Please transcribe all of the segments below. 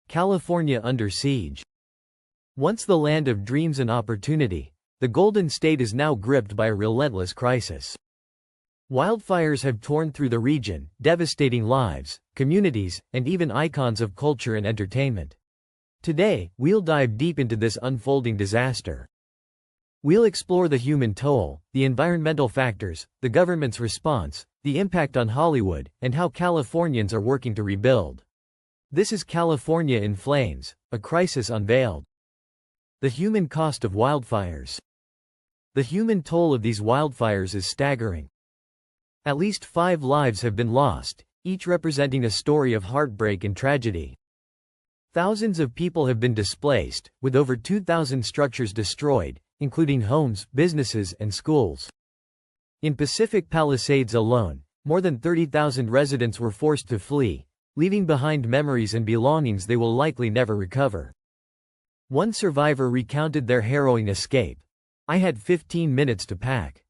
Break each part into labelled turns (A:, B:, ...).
A: California under siege. Once the land of dreams and opportunity, the Golden State is now gripped by a relentless crisis. Wildfires have torn through the region, devastating lives, communities, and even icons of culture and entertainment. Today, we'll dive deep into this unfolding disaster. We'll explore the human toll, the environmental factors, the government's response, the impact on Hollywood, and how Californians are working to rebuild. This is California in Flames, a crisis unveiled. The human cost of wildfires. The human toll of these wildfires is staggering. At least 5 lives have been lost, each representing a story of heartbreak and tragedy. Thousands of people have been displaced, with over 2,000 structures destroyed, including homes, businesses, and schools. In Pacific Palisades alone, more than 30,000 residents were forced to flee, leaving behind memories and belongings they will likely never recover. One survivor recounted their harrowing escape. "I had 15 minutes to pack.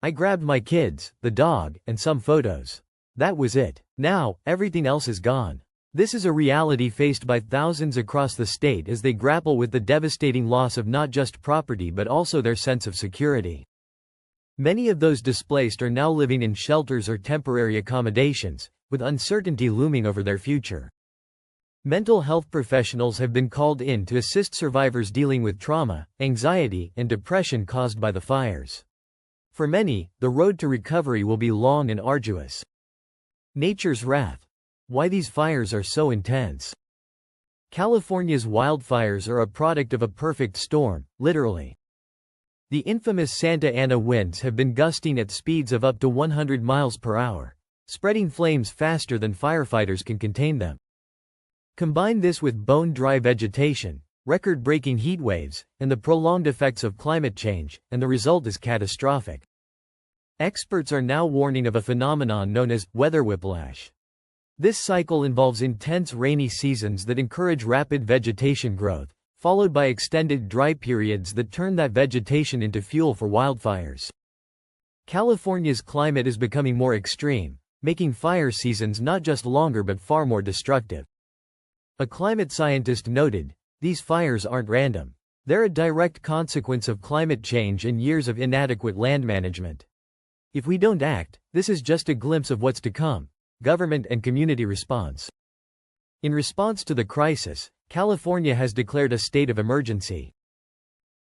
A: I grabbed my kids, the dog, and some photos. That was it. Now, everything else is gone." This is a reality faced by thousands across the state as they grapple with the devastating loss of not just property but also their sense of security. Many of those displaced are now living in shelters or temporary accommodations, with uncertainty looming over their future. Mental health professionals have been called in to assist survivors dealing with trauma, anxiety, and depression caused by the fires. For many, the road to recovery will be long and arduous. Nature's wrath. Why these fires are so intense. California's wildfires are a product of a perfect storm, literally. The infamous Santa Ana winds have been gusting at speeds of up to 100 miles per hour, spreading flames faster than firefighters can contain them. Combine this with bone-dry vegetation, record-breaking heat waves, and the prolonged effects of climate change, and the result is catastrophic. Experts are now warning of a phenomenon known as weather whiplash. This cycle involves intense rainy seasons that encourage rapid vegetation growth, followed by extended dry periods that turn that vegetation into fuel for wildfires. California's climate is becoming more extreme, making fire seasons not just longer but far more destructive. A climate scientist noted, "These fires aren't random. They're a direct consequence of climate change and years of inadequate land management. If we don't act, this is just a glimpse of what's to come." Government and community response. In response to the crisis, California has declared a state of emergency.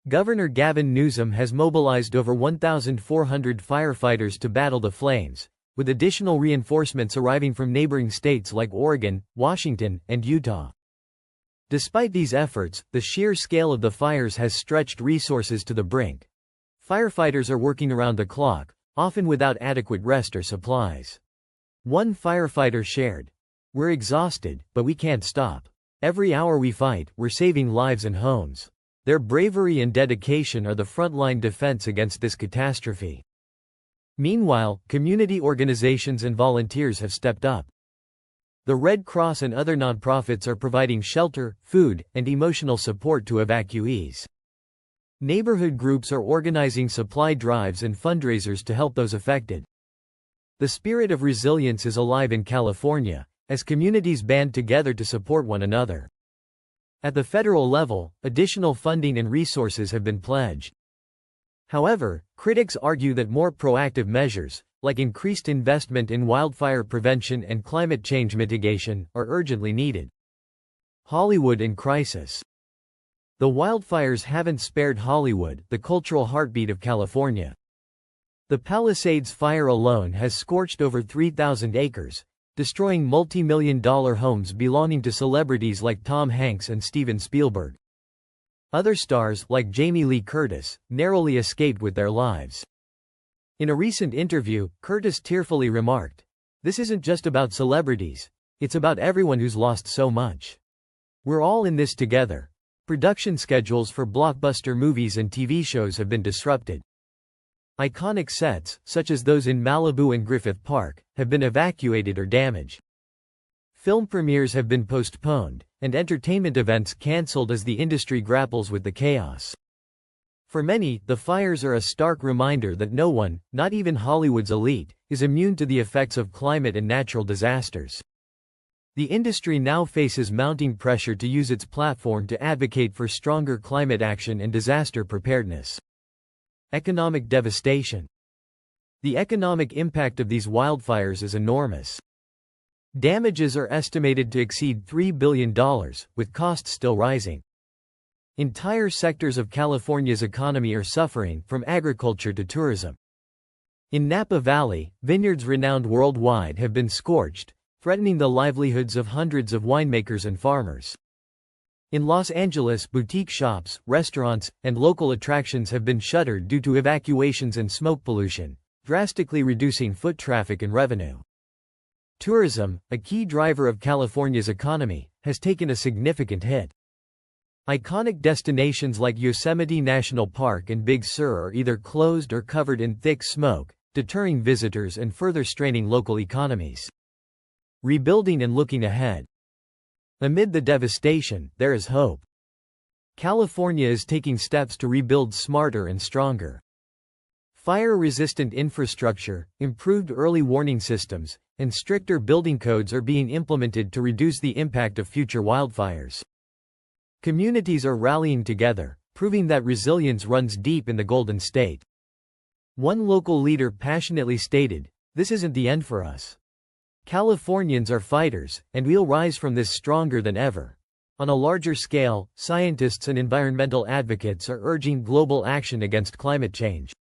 A: Governor Gavin Newsom has mobilized over 1,400 firefighters to battle the flames, with additional reinforcements arriving from neighboring states like Oregon, Washington, and Utah. Despite these efforts, the sheer scale of the fires has stretched resources to the brink. Firefighters are working around the clock, often without adequate rest or supplies. One firefighter shared, "We're exhausted, but we can't stop. Every hour we fight, we're saving lives and homes." Their bravery and dedication are the frontline defense against this catastrophe. Meanwhile, community organizations and volunteers have stepped up. The Red Cross and other nonprofits are providing shelter, food, and emotional support to evacuees. Neighborhood groups are organizing supply drives and fundraisers to help those affected. The spirit of resilience is alive in California, as communities band together to support one another. At the federal level, additional funding and resources have been pledged. However, critics argue that more proactive measures, like increased investment in wildfire prevention and climate change mitigation, are urgently needed. Hollywood in crisis. The wildfires haven't spared Hollywood, the cultural heartbeat of California. The Palisades fire alone has scorched over 3,000 acres, destroying multi-million-dollar homes belonging to celebrities like Tom Hanks and Steven Spielberg. Other stars, like Jamie Lee Curtis, narrowly escaped with their lives. In a recent interview, Curtis tearfully remarked, "This isn't just about celebrities, it's about everyone who's lost so much. We're all in this together." Production schedules for blockbuster movies and TV shows have been disrupted. Iconic sets, such as those in Malibu and Griffith Park, have been evacuated or damaged. Film premieres have been postponed, and entertainment events cancelled as the industry grapples with the chaos. For many, the fires are a stark reminder that no one, not even Hollywood's elite, is immune to the effects of climate and natural disasters. The industry now faces mounting pressure to use its platform to advocate for stronger climate action and disaster preparedness. Economic devastation. The economic impact of these wildfires is enormous. Damages are estimated to exceed $3 billion, with costs still rising. Entire sectors of California's economy are suffering, from agriculture to tourism. In Napa Valley, vineyards renowned worldwide have been scorched, threatening the livelihoods of hundreds of winemakers and farmers. In Los Angeles, boutique shops, restaurants, and local attractions have been shuttered due to evacuations and smoke pollution, drastically reducing foot traffic and revenue. Tourism, a key driver of California's economy, has taken a significant hit. Iconic destinations like Yosemite National Park and Big Sur are either closed or covered in thick smoke, deterring visitors and further straining local economies. Rebuilding and looking ahead. Amid the devastation, there is hope. California is taking steps to rebuild smarter and stronger. Fire-resistant infrastructure, improved early warning systems, and stricter building codes are being implemented to reduce the impact of future wildfires. Communities are rallying together, proving that resilience runs deep in the Golden State. One local leader passionately stated, "This isn't the end for us. Californians are fighters, and we'll rise from this stronger than ever." On a larger scale, scientists and environmental advocates are urging global action against climate change.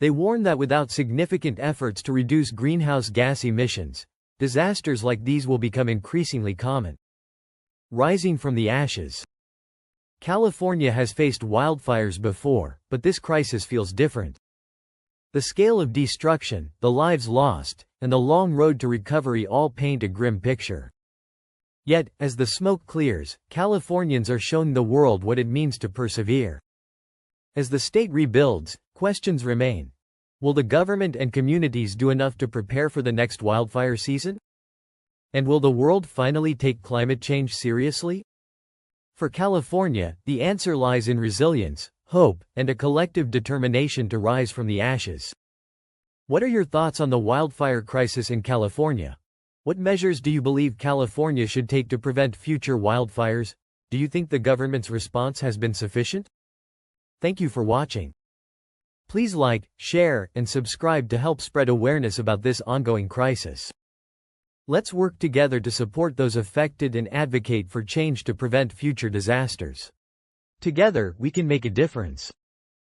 A: They warn that without significant efforts to reduce greenhouse gas emissions, disasters like these will become increasingly common. Rising from the ashes. California has faced wildfires before, but this crisis feels different. The scale of destruction, the lives lost, and the long road to recovery all paint a grim picture. Yet, as the smoke clears, Californians are showing the world what it means to persevere. As the state rebuilds, questions remain. Will the government and communities do enough to prepare for the next wildfire season? And will the world finally take climate change seriously? For California, the answer lies in resilience, hope, and a collective determination to rise from the ashes. What are your thoughts on the wildfire crisis in California? What measures do you believe California should take to prevent future wildfires? Do you think the government's response has been sufficient? Thank you for watching. Please like, share, and subscribe to help spread awareness about this ongoing crisis. Let's work together to support those affected and advocate for change to prevent future disasters. Together, we can make a difference.